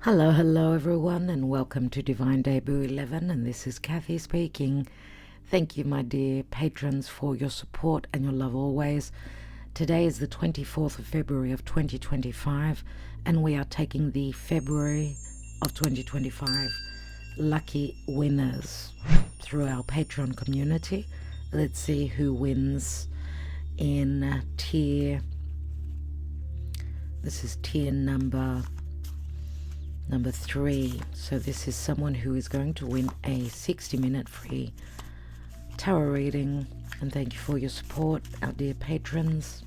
Hello everyone, and welcome to Divine Debut 11, and this is Kathy speaking. Thank you, my dear patrons, for your support and your love always. Today is the 24th of February of 2025, and we are taking the February of 2025 lucky winners through our Patreon community. Let's see who wins in tier. This is tier number 3. So this is someone who is going to win a 60-minute free tarot reading, and thank you for your support, our dear patrons.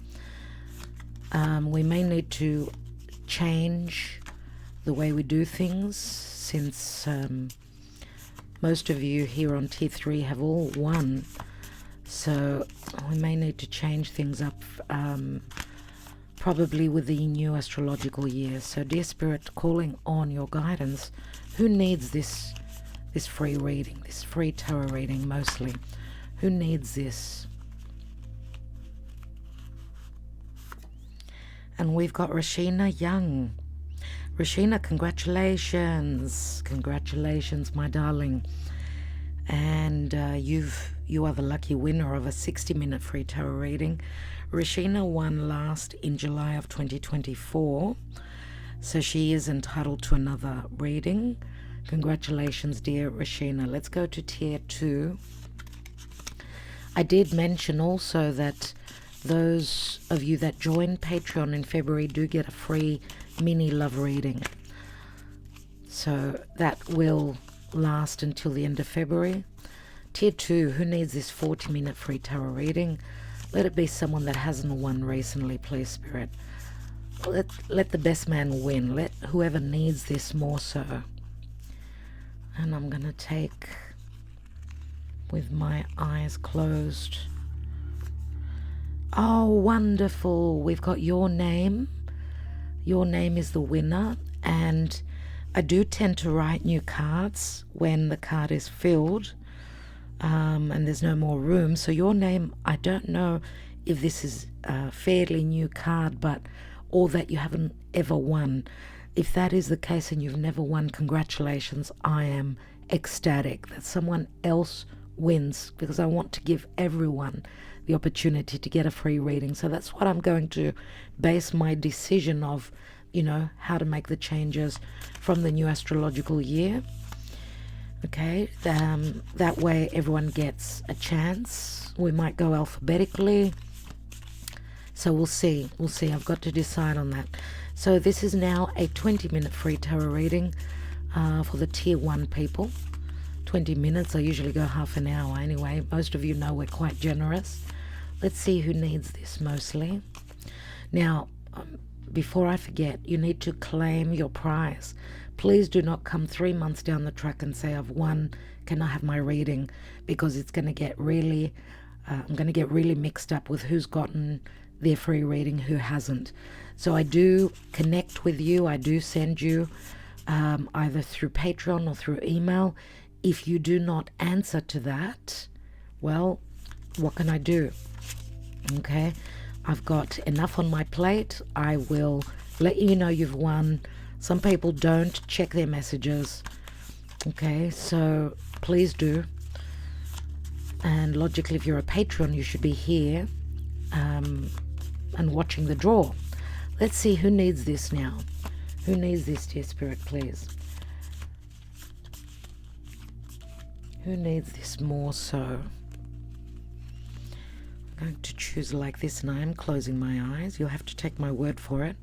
We may need to change the way we do things, since most of you here on tier 3 have all won, so we may need to change things up probably with the new astrological year. So dear Spirit, calling on your guidance, who needs this free reading, this free tarot reading mostly? Who needs this? And we've got Rashina Young. Rashina, congratulations. Congratulations, my darling. And you are the lucky winner of a 60-minute free tarot reading. Rashina won last in July of 2024, so she is entitled to another reading. Congratulations, dear Rashina. Let's go to tier 2. I did mention also that those of you that join Patreon in February do get a free mini love reading. So that will last until the end of February. Tier 2, who needs this 40-minute free tarot reading? Let it be someone that hasn't won recently, please, Spirit. Let the best man win. Let whoever needs this more so. And I'm going to take, with my eyes closed. Oh, wonderful. We've got your name. Your name is the winner. And I do tend to write new cards when the card is filled. And there's no more room. So your name, I don't know if this is a fairly new card, or that you haven't ever won. If that is the case and you've never won, congratulations. I am ecstatic that someone else wins, because I want to give everyone the opportunity to get a free reading. So that's what I'm going to base my decision of, how to make the changes from the new astrological year. Okay, that way everyone gets a chance. We might go alphabetically. So we'll see. I've got to decide on that. So this is now a 20-minute free tarot reading for the tier 1 people. 20 minutes. I usually go half an hour anyway. Most of you know we're quite generous. Let's see who needs this mostly. Now, before I forget, you need to claim your prize. Please do not come 3 months down the track and say, I've won, can I have my reading? Because it's going to get really, I'm going to get really mixed up with who's gotten their free reading, who hasn't. So I do connect with you. I do send you either through Patreon or through email. If you do not answer to that, well, what can I do? Okay, I've got enough on my plate. I will let you know you've won. Some people don't check their messages. Okay, so please do. And logically, if you're a patron, you should be here and watching the draw. Let's see who needs this now. Who needs this, dear Spirit, please? Who needs this more so? I'm going to choose like this, and I am closing my eyes. You'll have to take my word for it.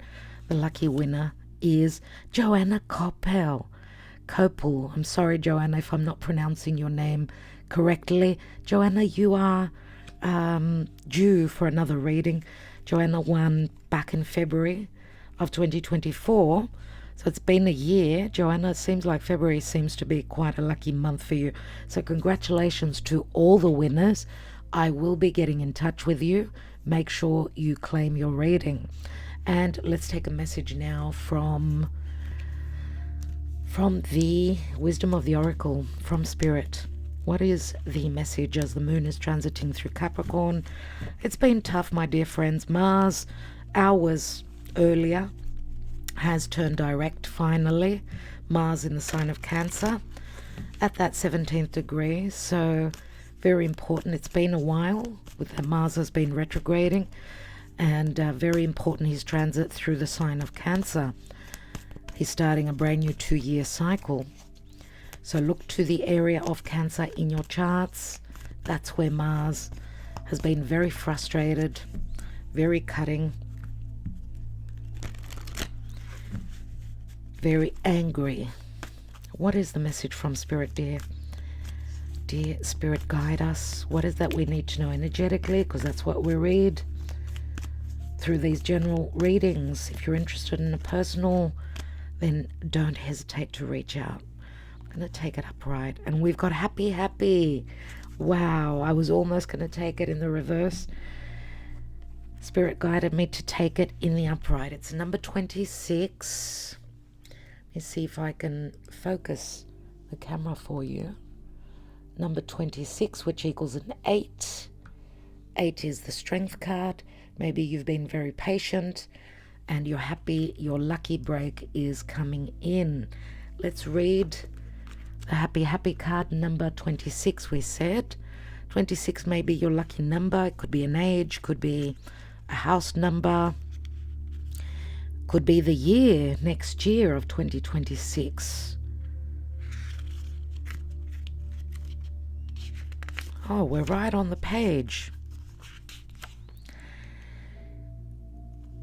The lucky winner is Joanna Coppell. Copel. I'm sorry, Joanna, if I'm not pronouncing your name correctly. Joanna, you are due for another reading. Joanna won back in February of 2024. So it's been a year. Joanna, it seems like February seems to be quite a lucky month for you. So congratulations to all the winners. I will be getting in touch with you. Make sure you claim your reading. And let's take a message now from the wisdom of the oracle, from Spirit. What is the message as the moon is transiting through Capricorn? It's been tough, my dear friends. Mars, hours earlier, has turned direct finally. Mars in the sign of Cancer at that 17th degree. So very important. It's been a while with Mars has been retrograding, and very important his transit through the sign of Cancer. He's starting a brand new 2-year cycle. So look to the area of Cancer in your charts. That's where Mars has been very frustrated, very cutting, very angry. What is the message from Spirit, dear? Dear Spirit, guide us. What is that we need to know energetically? Because that's what we read through these general readings. If you're interested in a personal, then don't hesitate to reach out. I'm going to take it upright. And we've got happy, happy. Wow, I was almost going to take it in the reverse. Spirit guided me to take it in the upright. It's number 26. Let me see if I can focus the camera for you. Number 26, which equals an 8. 8 is the strength card. Maybe you've been very patient and you're happy. Your lucky break is coming in. Let's read the happy, happy card, number 26, we said. 26 may be your lucky number. It could be an age, could be a house number, could be the year, next year of 2026. Oh, we're right on the page.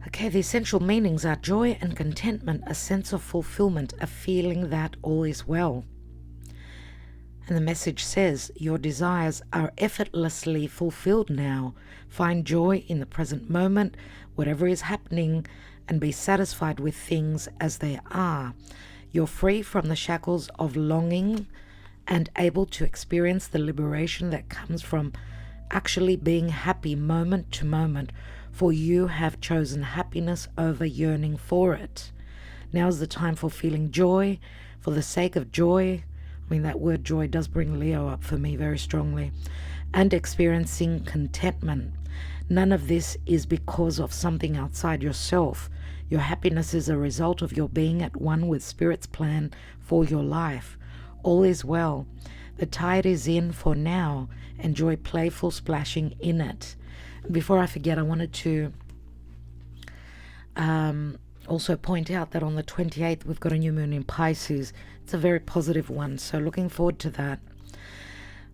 Okay, the essential meanings are joy and contentment, a sense of fulfillment, a feeling that all is well. And the message says, your desires are effortlessly fulfilled now. Find joy in the present moment, whatever is happening, and be satisfied with things as they are. You're free from the shackles of longing and able to experience the liberation that comes from actually being happy moment to moment, for you have chosen happiness over yearning for it. Now's the time for feeling joy, for the sake of joy. I mean, that word joy does bring Leo up for me very strongly. And experiencing contentment. None of this is because of something outside yourself. Your happiness is a result of your being at one with Spirit's plan for your life. All is well. The tide is in for now. Enjoy playful splashing in it. Before I forget, I wanted to also point out that on the 28th, we've got a new moon in Pisces. It's a very positive one, so looking forward to that.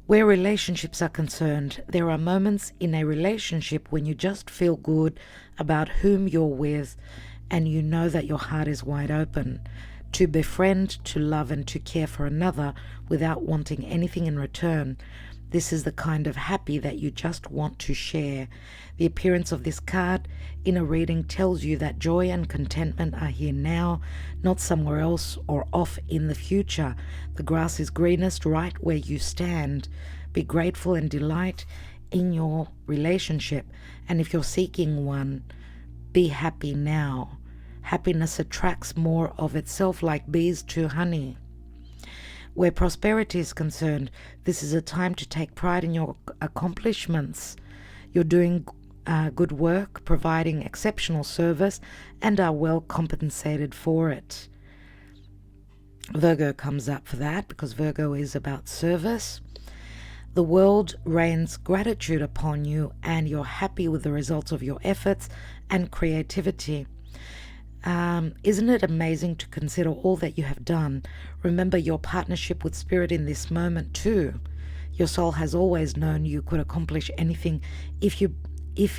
Where relationships are concerned, there are moments in a relationship when you just feel good about whom you're with, and you know that your heart is wide open. To befriend, to love, and to care for another without wanting anything in return. This is the kind of happy that you just want to share. The appearance of this card in a reading tells you that joy and contentment are here now, not somewhere else or off in the future. The grass is greenest right where you stand. Be grateful and delight in your relationship. And if you're seeking one, be happy now. Happiness attracts more of itself like bees to honey. Where prosperity is concerned, this is a time to take pride in your accomplishments. You're doing good work, providing exceptional service, and are well compensated for it. Virgo comes up for that because Virgo is about service. The world rains gratitude upon you, and you're happy with the results of your efforts and creativity. Isn't it amazing to consider all that you have done? Remember your partnership with Spirit in this moment too. Your soul has always known you could accomplish anything if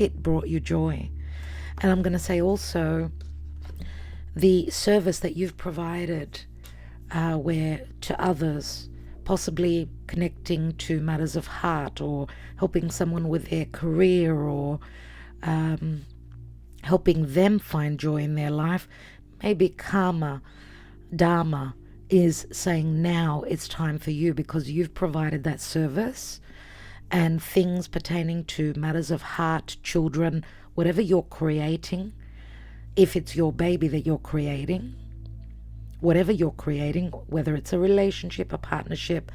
it brought you joy. And I'm going to say also the service that you've provided where to others, possibly connecting to matters of heart or helping someone with their career or helping them find joy in their life. Maybe karma, dharma is saying now it's time for you because you've provided that service, and things pertaining to matters of heart, children, whatever you're creating, if it's your baby that you're creating, whatever you're creating, whether it's a relationship, a partnership,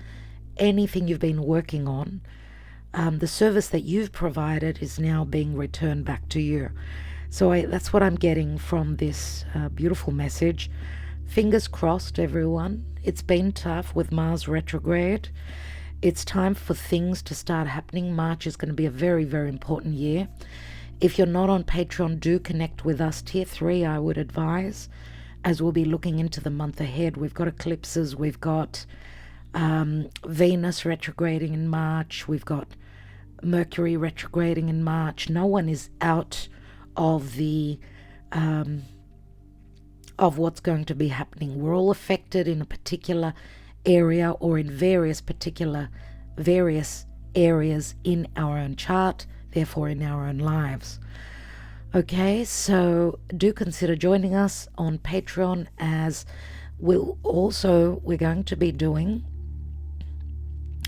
anything you've been working on, the service that you've provided is now being returned back to you. So that's what I'm getting from this beautiful message. Fingers crossed, everyone. It's been tough with Mars retrograde. It's time for things to start happening. March is going to be a very, very important year. If you're not on Patreon, do connect with us. Tier 3, I would advise, as we'll be looking into the month ahead. We've got eclipses. We've got Venus retrograding in March. We've got Mercury retrograding in March. No one is out of the of what's going to be happening. We're all affected in a particular area or in various areas in our own chart, therefore in our own lives. Okay, so do consider joining us on Patreon, as we're going to be doing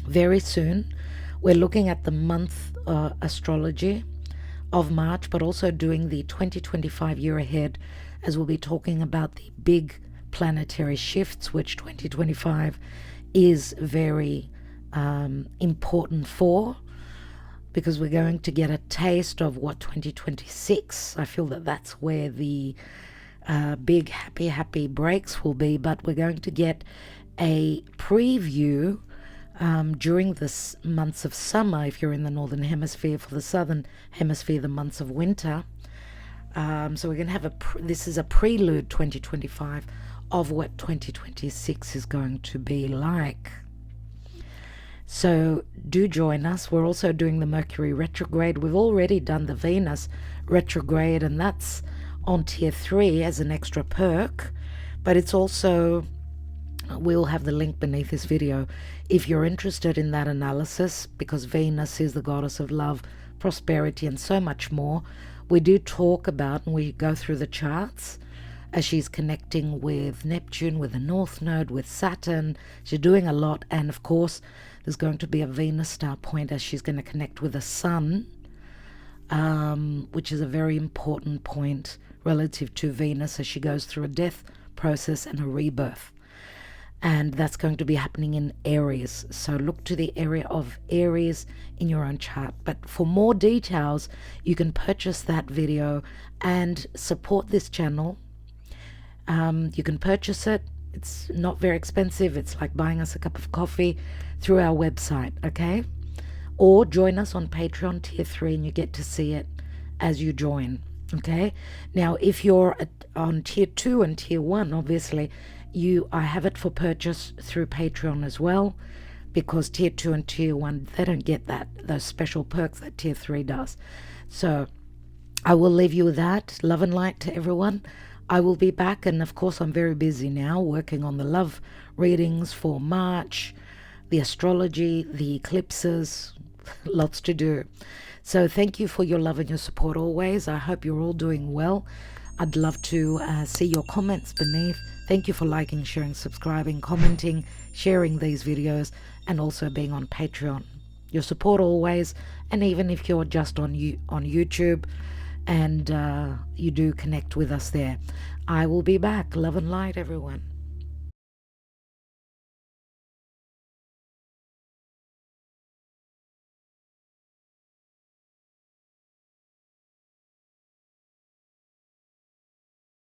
very soon. We're looking at the month astrology of March, but also doing the 2025 year ahead, as we'll be talking about the big planetary shifts, which 2025 is very important for, because we're going to get a taste of what 2026, I feel that that's where the big happy breaks will be, but we're going to get a preview during the months of summer, if you're in the northern hemisphere. For the southern hemisphere, the months of winter. So we're going to have this is a prelude 2025 of what 2026 is going to be like. So do join us. We're also doing the Mercury retrograde. We've already done the Venus retrograde, and that's on tier 3 as an extra perk, but it's also, we'll have the link beneath this video if you're interested in that analysis, because Venus is the goddess of love, prosperity, and so much more. We do talk about, and we go through the charts as she's connecting with Neptune, with the North Node, with Saturn. She's doing a lot, and of course there's going to be a Venus star point as she's going to connect with the Sun, which is a very important point relative to Venus as she goes through a death process and a rebirth. And that's going to be happening in Aries. So look to the area of Aries in your own chart. But for more details, you can purchase that video and support this channel. You can purchase it. It's not very expensive. It's like buying us a cup of coffee through our website, okay? Or join us on Patreon tier 3 and you get to see it as you join, okay? Now, if you're on tier 2 and tier 1, obviously, I have it for purchase through Patreon as well, because tier 2 and tier 1, they don't get those special perks that tier 3 does. So I will leave you with that. Love and light to everyone. I will be back, and of course I'm very busy now working on the love readings for March, the astrology, the eclipses, lots to do. So thank you for your love and your support always. I hope you're all doing well. I'd love to see your comments beneath. Thank you for liking, sharing, subscribing, commenting, sharing these videos, and also being on Patreon. Your support always, and even if you're just on YouTube and you do connect with us there. I will be back. Love and light, everyone.